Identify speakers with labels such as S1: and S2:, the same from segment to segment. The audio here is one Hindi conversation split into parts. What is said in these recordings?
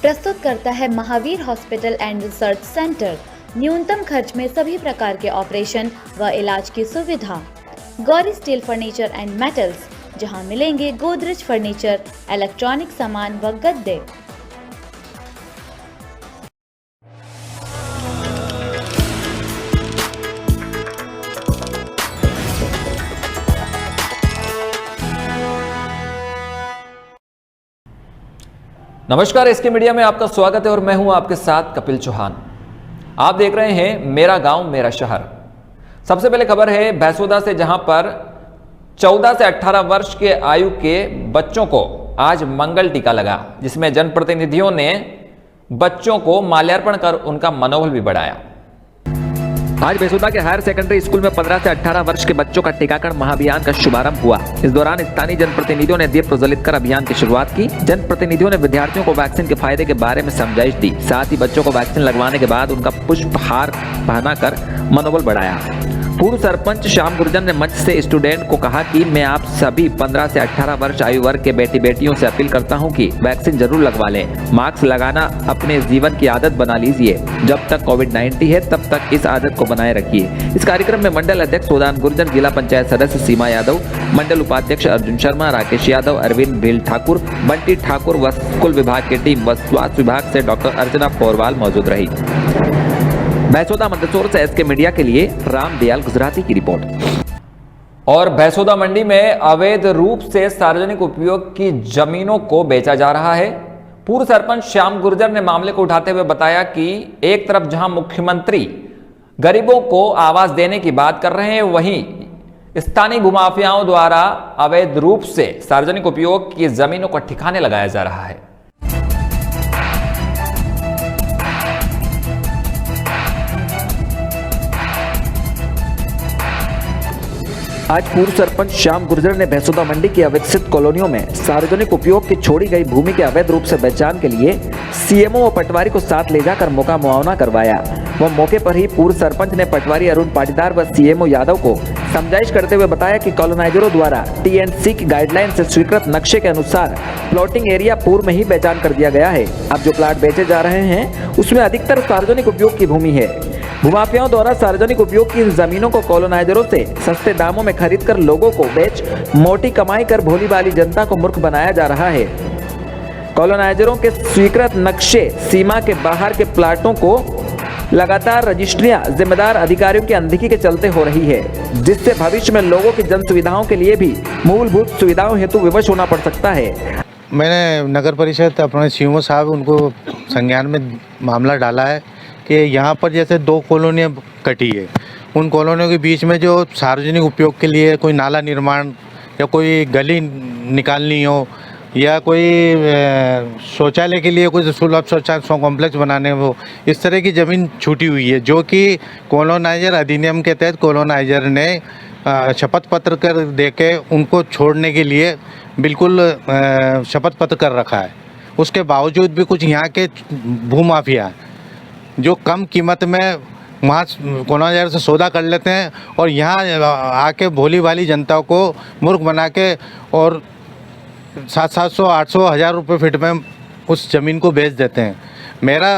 S1: प्रस्तुत करता है Mahavir hospital and research centre. न्यूनतम खर्च में सभी प्रकार के ऑपरेशन व इलाज की सुविधा। Gauri steel furniture and metals, जहां मिलेंगे गोदरेज फर्नीचर, इलेक्ट्रॉनिक सामान व गद्दे।
S2: नमस्कार, एसके मीडिया में आपका स्वागत है और मैं हूं आपके साथ कपिल चौहान। आप देख रहे हैं मेरा गांव मेरा शहर। सबसे पहले खबर है भैंसोदा से, जहां पर 14 से 18 वर्ष के आयु के बच्चों को आज मंगल टीका लगा, जिसमें जनप्रतिनिधियों ने बच्चों को माल्यार्पण कर उनका मनोबल भी बढ़ाया। आज भैंसोदा के हायर सेकेंडरी स्कूल में 15 से 18 वर्ष के बच्चों का टीकाकरण महाअभियान का शुभारंभ हुआ। इस दौरान स्थानीय जनप्रतिनिधियों ने दीप प्रज्वलित कर अभियान की शुरुआत की। जनप्रतिनिधियों ने विद्यार्थियों को वैक्सीन के फायदे के बारे में समझाइश दी। साथ ही बच्चों को वैक्सीन लगवाने के बाद उनका पुष्पहार पहनाकर मनोबल बढ़ाया। पूर्व सरपंच श्याम गुर्जर ने मंच से स्टूडेंट को कहा कि मैं आप सभी 15 से 18 वर्ष आयु वर्ग के बेटी बेटियों से अपील करता हूं कि वैक्सीन जरूर लगवा लें। मास्क लगाना अपने जीवन की आदत बना लीजिए। जब तक कोविड-19 है तब तक इस आदत को बनाए रखिए। इस कार्यक्रम में मंडल अध्यक्ष सोदान गुर्जर, जिला पंचायत सदस्य सीमा यादव, मंडल उपाध्यक्ष अर्जुन शर्मा, राकेश यादव, अरविंद भील ठाकुर, बंटी ठाकुर व स्कूल विभाग की टीम व स्वास्थ्य विभाग से डॉक्टर अर्चना पोरवाल मौजूद रही। भैंसोदा मंदसौर से एसके मीडिया के लिए रामदयाल गुजराती की रिपोर्ट। और भैंसोदा मंडी में अवैध रूप से सार्वजनिक उपयोग की जमीनों को बेचा जा रहा है। पूर्व सरपंच श्याम गुर्जर ने मामले को उठाते हुए बताया कि एक तरफ जहां मुख्यमंत्री गरीबों को आवास देने की बात कर रहे हैं, वहीं स्थानीय भूमाफियाओं द्वारा अवैध रूप से सार्वजनिक उपयोग की जमीनों को ठिकाने लगाया जा रहा है। आज पूर्व सरपंच श्याम गुर्जर ने भैंसोदा मंडी की अविकसित कॉलोनियों में सार्वजनिक उपयोग की छोड़ी गई भूमि के अवैध रूप से पहचान के लिए सीएमओ व पटवारी को साथ ले जाकर मौका मुआवना करवाया। वह मौके पर ही पूर्व सरपंच ने पटवारी अरुण पाटीदार व सीएमओ यादव को समझाइश करते हुए बताया कि कॉलोनाइजरों द्वारा टीएनसी की गाइडलाइन से स्वीकृत नक्शे के अनुसार प्लॉटिंग एरिया पूर्व में ही पहचान कर दिया गया है। अब जो प्लाट बेचे जा रहे हैं उसमें अधिकतर सार्वजनिक उपयोग की भूमि है। भूमाफियाओं द्वारा सार्वजनिक उपयोग की इन जमीनों को कॉलोनाइजरों से सस्ते दामों में खरीदकर लोगों को बेच मोटी कमाई कर भोली भाली जनता को मूर्ख बनाया जा रहा है। कॉलोनाइजरों के स्वीकृत नक्शे सीमा के बाहर के प्लाटों को लगातार रजिस्ट्रियां जिम्मेदार अधिकारियों की अनदेखी के चलते हो रही है, जिससे भविष्य में लोगों की जन सुविधाओं के लिए भी मूलभूत सुविधाओं हेतु विवश होना पड़ सकता है।
S3: मैंने नगर परिषद अपने सीएमओ साहब उनको संज्ञान में मामला डाला है कि यहाँ पर जैसे 2 कॉलोनियाँ कटी है, उन कॉलोनियों के बीच में जो सार्वजनिक उपयोग के लिए कोई नाला निर्माण या कोई गली निकालनी हो या कोई शौचालय के लिए कोई सुलभ शौचालय कॉम्प्लेक्स बनाने हो, इस तरह की ज़मीन छूटी हुई है, जो कि कॉलोनाइजर अधिनियम के तहत कॉलोनाइजर ने शपथ पत्र कर देके उनको छोड़ने के लिए बिल्कुल शपथ पत्र कर रखा है। उसके बावजूद भी कुछ यहाँ के भूमाफिया जो कम कीमत में वहाँ कॉलोनाइजर से सौदा कर लेते हैं और यहाँ आके भोली भाली जनता को मूर्ख बना के और 700, 800, 1000 रुपये फीट में उस ज़मीन को बेच देते हैं। मेरा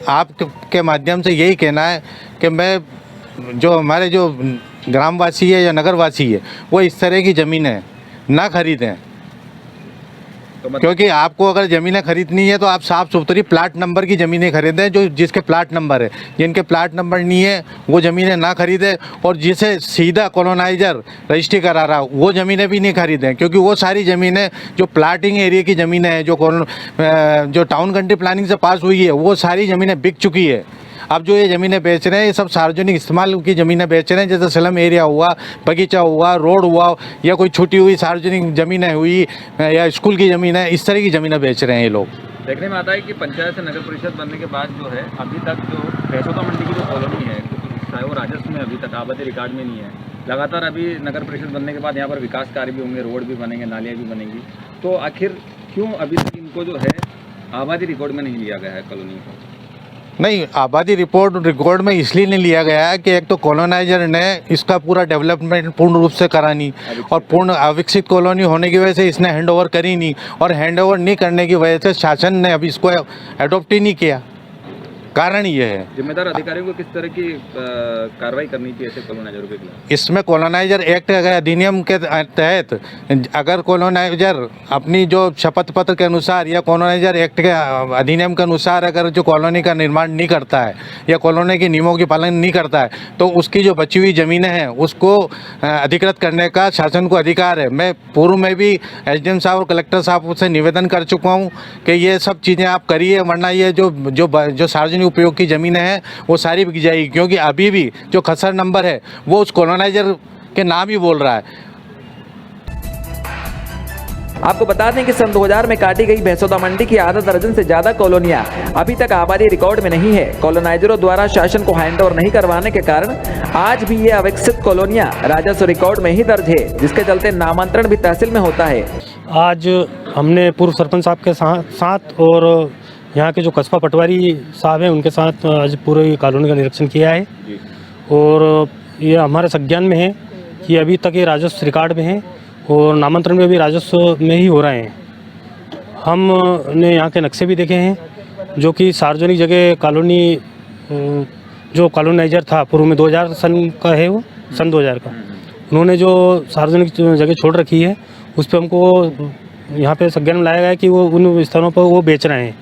S3: आपके माध्यम से यही कहना है कि मैं जो हमारे जो ग्रामवासी है या नगरवासी है वो इस तरह की ज़मीनें ना खरीदें, क्योंकि आपको अगर ज़मीनें खरीदनी है तो आप साफ सुथरी प्लाट नंबर की ज़मीनें खरीदें, जो जिसके प्लाट नंबर है। जिनके प्लाट नंबर नहीं है वो ज़मीनें ना खरीदें, और जिसे सीधा कॉलोनाइजर रजिस्ट्री करा रहा वो ज़मीनें भी नहीं खरीदें, क्योंकि वो सारी ज़मीनें जो प्लाटिंग एरिया की ज़मीनें हैं, जो टाउन कंट्री प्लानिंग से पास हुई है, वो सारी ज़मीनें बिक चुकी है। अब जो ये ज़मीनें बेच रहे हैं ये सब सार्वजनिक इस्तेमाल की ज़मीनें बेच रहे हैं, जैसे स्लम एरिया हुआ, बगीचा हुआ, रोड हुआ, या कोई छूटी हुई सार्वजनिक ज़मीनें हुई या स्कूल की ज़मीनें, इस तरह की ज़मीनें बेच रहे हैं ये लोग।
S2: देखने में आता है कि पंचायत से नगर परिषद बनने के बाद जो है अभी तक जो भैंसोदा मंडी की जो कॉलोनी है चाहे वो राजस्व में अभी तक आबादी रिकॉर्ड में नहीं है। लगातार अभी नगर परिषद बनने के बाद यहाँ पर विकास कार्य भी होंगे, रोड भी बनेंगे, नालियाँ भी बनेंगी, तो आखिर क्यों अभी तक इनको जो है आबादी रिकॉर्ड में नहीं लिया गया है कॉलोनी को?
S3: नहीं, आबादी रिकॉर्ड में इसलिए नहीं लिया गया है कि एक तो कॉलोनाइजर ने इसका पूरा डेवलपमेंट पूर्ण रूप से करा नहीं, और पूर्ण अविकसित कॉलोनी होने की वजह से इसने हैंडओवर करी नहीं, और हैंडओवर नहीं करने की वजह से शासन ने अभी इसको एडॉप्ट ही नहीं किया। कारण ये है।
S2: जिम्मेदार अधिकारियों को किस तरह की कार्रवाई करनी चाहिए ऐसे कॉलोनाइजरों के खिलाफ?
S3: इसमें कॉलोनाइजर एक्ट अधिनियम के तहत अगर कॉलोनाइजर अपनी जो शपथ पत्र के अनुसार या कॉलोनाइजर एक्ट के अधिनियम के अनुसार अगर जो कॉलोनी का निर्माण नहीं करता है या कॉलोनी के नियमों की पालन नहीं करता है, तो उसकी जो बची हुई ज़मीनें हैं उसको अधिकृत करने का शासन को अधिकार है। मैं पूर्व में भी एसडीएम साहब और कलेक्टर साहब से निवेदन कर चुका हूँ कि ये सब चीज़ें आप करिए, वरना ये जो सार्वजनिक उपयोग की ज़मीनें हैं वो सारी बिक जाएगी, क्योंकि अभी भी जो खसर नंबर है वो उस कॉलोनाइजर के नाम ही बोल रहा है।
S2: आपको बता दें कि सन 2000 में काटी गई भैंसोदा मंडी की आधा दर्जन से ज्यादा कॉलोनियां अभी तक आबादी रिकॉर्ड में नहीं है। कॉलोनाइजरों द्वारा शासन को हैंडओवर नहीं करवाने के कारण आज भी ये अविकसित कॉलोनियां राजस्व रिकॉर्ड में ही दर्ज है, जिसके चलते नामांतरण भी तहसील में होता है।
S4: आज हमने पूर्व सरपंच साहब के साथ और यहाँ के जो कस्बा पटवारी साहब हैं उनके साथ आज पूरे कॉलोनी का निरीक्षण किया है, और ये हमारे संज्ञान में है कि अभी तक ये राजस्व रिकॉर्ड में है और नामांतरण में भी राजस्व में ही हो रहे हैं। हमने यहाँ के नक्शे भी देखे हैं जो कि सार्वजनिक जगह कॉलोनी जो कॉलोनाइजर था पूर्व में 2000 सन का है, वो सन 2000 का उन्होंने जो सार्वजनिक जगह छोड़ रखी है उस पर हमको यहाँ पे संज्ञान में लाया गया है कि वो उन स्थानों पर वो बेच रहे हैं।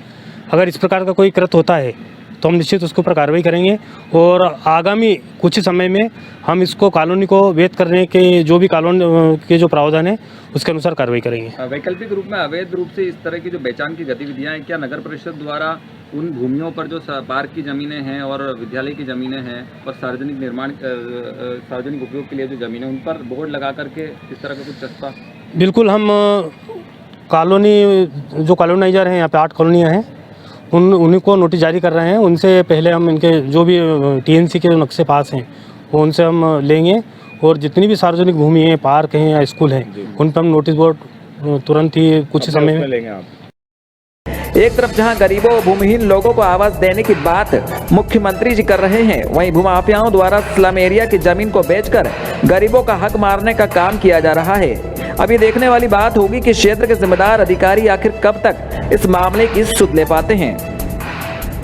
S4: अगर इस प्रकार का कोई कृत्य होता है तो हम निश्चित उसके ऊपर कार्रवाई करेंगे, और आगामी कुछ समय में हम इसको कॉलोनी को वैध करने के जो भी कॉलोनी के जो प्रावधान है उसके अनुसार कार्रवाई करेंगे।
S2: वैकल्पिक रूप में अवैध रूप से इस तरह की जो बेचान की गतिविधियां हैं, क्या नगर परिषद द्वारा उन भूमियों पर जो पार्क की ज़मीनें हैं और विद्यालय की ज़मीनें हैं और सार्वजनिक निर्माण सार्वजनिक उपयोग के लिए जो ज़मीनें उन पर बोर्ड लगा करके इस तरह का कुछ चस्पा?
S4: बिल्कुल, हम कॉलोनी जो कॉलोनाइजर हैं यहाँ पे 8 कॉलोनियाँ हैं उन्हीं को नोटिस जारी कर रहे हैं। उनसे पहले हम इनके जो भी टीएनसी के जो नक्शे पास हैं वो उनसे हम लेंगे, और जितनी भी सार्वजनिक भूमि है, पार्क हैं या स्कूल हैं, उन पर हम नोटिस बोर्ड तुरंत ही कुछ समय में
S2: लेंगे। आप एक तरफ जहां गरीबों और भूमिहीन लोगों को आवास देने की बात मुख्यमंत्री जी कर रहे हैं, वहीं भूमाफियाओं द्वारा स्लम एरिया की जमीन को बेचकर गरीबों का हक मारने का काम किया जा रहा है। अभी देखने वाली बात होगी कि क्षेत्र के जिम्मेदार अधिकारी आखिर कब तक इस मामले की सुध ले पाते हैं।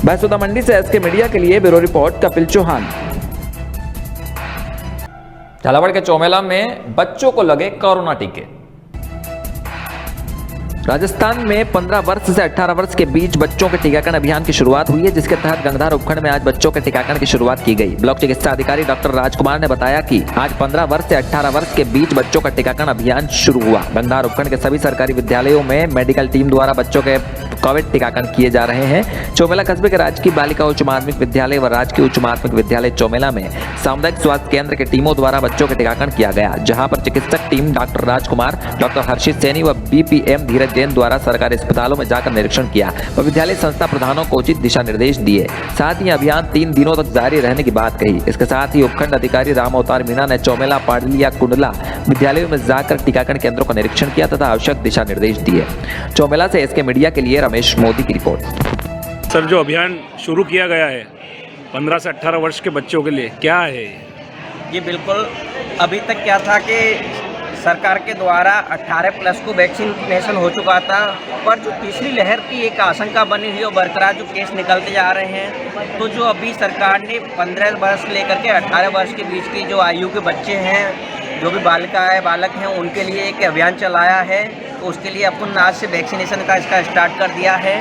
S2: भैंसोदा मंडी से एसके मीडिया के लिए ब्यूरो रिपोर्ट कपिल चौहान। झालावाड़ के चौमेला में बच्चों को लगे कोरोना टीके। राजस्थान में 15 वर्ष से 18 वर्ष के बीच बच्चों के टीकाकरण अभियान की शुरुआत हुई है, जिसके तहत गंगधार उपखंड में आज बच्चों के टीकाकरण की शुरुआत की गई। ब्लॉक चिकित्सा अधिकारी डॉक्टर राजकुमार ने बताया कि आज 15 वर्ष से 18 वर्ष के बीच बच्चों का टीकाकरण अभियान शुरू हुआ। गंगधार उपखंड के सभी सरकारी विद्यालयों में मेडिकल टीम द्वारा बच्चों के कोविड टीकाकरण किए जा रहे हैं। चौमेला कस्बे के राजकीय बालिका उच्च माध्यमिक विद्यालय व राजकीय उच्च माध्यमिक विद्यालय चौमेला में सामुदायिक स्वास्थ्य केंद्र की टीमों द्वारा बच्चों के टीकाकरण किया गया, जहां पर चिकित्सक टीम डॉक्टर राजकुमार, डॉक्टर हर्षित सैनी व बीपीएम धीरज जैन द्वारा सरकारी अस्पतालों में जाकर निरीक्षण किया व विद्यालय संस्था प्रधानों को उचित दिशा निर्देश दिए। साथ ही अभियान 3 दिनों तक जारी रहने की बात कही। इसके साथ ही उपखंड अधिकारी राम अवतार मीणा ने चौमेला, पाडलिया, कुंडला विद्यालयों में जाकर टीकाकरण केंद्रों का निरीक्षण किया तथा आवश्यक दिशा निर्देश दिए। चौमेला से एसके मीडिया के लिए रमेश मोदी की रिपोर्ट।
S5: सर, जो अभियान शुरू किया गया है 15 से 18 वर्ष के बच्चों के लिए, क्या है
S6: ये? बिल्कुल, अभी तक क्या था कि सरकार के द्वारा 18 प्लस को वैक्सीनेशन हो चुका था, पर जो तीसरी लहर की एक आशंका बनी हुई और बरकरार जो केस निकलते जा रहे हैं, तो जो अभी सरकार ने 15 वर्ष लेकर के 18 वर्ष के बीच की जो आयु के बच्चे हैं, जो भी बालिका है, बालक हैं, उनके लिए एक अभियान चलाया है। तो उसके लिए अपन आज से वैक्सीनेशन का इसका स्टार्ट कर दिया है,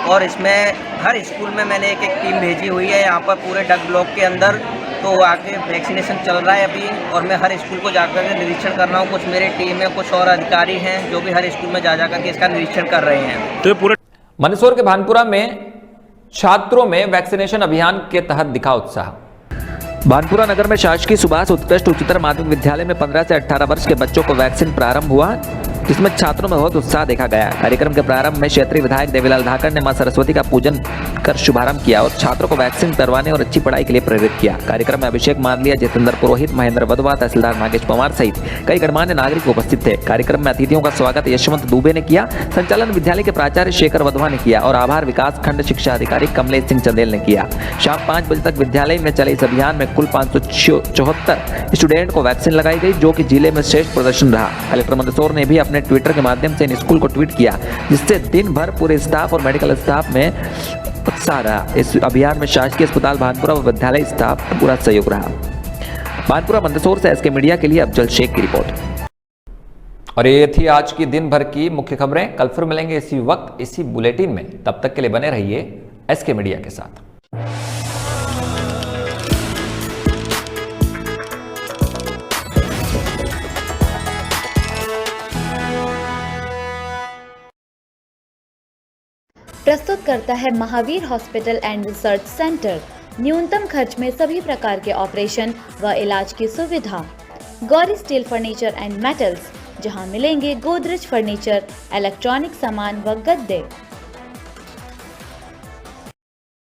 S6: और इसमें हर स्कूल में मैंने एक टीम भेजी हुई है यहाँ पर पूरे डग ब्लॉक के अंदर। तो आगे वैक्सीनेशन चल रहा है अभी, और मैं हर स्कूल को जाकर के निरीक्षण कर रहा हूँ। कुछ मेरी टीम है, कुछ और अधिकारी हैं जो भी हर स्कूल में जा करके इसका निरीक्षण कर रहे हैं।
S5: तो पूरे
S2: मंदसौर के भानपुरा में छात्रों में वैक्सीनेशन अभियान के तहत दिखा उत्साह। भानपुरा नगर में शासकीय सुभाष उत्कृष्ट उच्चतर माध्यमिक विद्यालय में 15 से 18 वर्ष के बच्चों को वैक्सीन प्रारंभ हुआ, जिसमें छात्रों में बहुत उत्साह देखा गया। कार्यक्रम के प्रारंभ में क्षेत्रीय विधायक देवीलाल धाकड़ ने मां सरस्वती का पूजन कर शुभारंभ किया और छात्रों को वैक्सीन करवाने और अच्छी पढ़ाई के लिए प्रेरित किया। कार्यक्रम में अभिषेक मादलिया, जितेंद्र पुरोहित, महेंद्र वधवा, तहसीलदार नागेश पवार सहित कई गणमान्य नागरिक उपस्थित थे। कार्यक्रम में अतिथियों का स्वागत यशवंत दुबे ने किया, संचालन विद्यालय के प्राचार्य शेखर वधवा ने किया और आभार विकास खंड शिक्षा अधिकारी कमलेश सिंह चंदेल ने किया। शाम 5 बजे तक विद्यालय में चले इस अभियान में कुल 574 स्टूडेंट को वैक्सीन लगाई गई, जो कि जिले में श्रेष्ठ प्रदर्शन रहा। कलेक्टर मंदसौर ने भी अपने ट्विटर के माध्यम से इन स्कूल को ट्वीट किया, जिससे दिन भर पूरे स्टाफ और मेडिकल स्टाफ में उत्साह रहा। इस अभियान में शासकीय अस्पताल भानपुरा व विद्यालय स्टाफ का पूरा सहयोग रहा। भानपुरा मंदसौर से एसके मीडिया के लिए अफजल शेख की रिपोर्ट। और ये थी आज की दिन भर की मुख्य खबरें। कल फिर मिलेंगे इसी वक्त इसी बुलेटिन में। तब तक के लिए बने रहिए एसके मीडिया के साथ।
S1: प्रस्तुत करता है Mahavir hospital and research centre. न्यूनतम खर्च में सभी प्रकार के ऑपरेशन व इलाज की सुविधा। Gauri steel furniture and metals, जहां मिलेंगे गोदरेज फर्नीचर, इलेक्ट्रॉनिक सामान व गद्दे।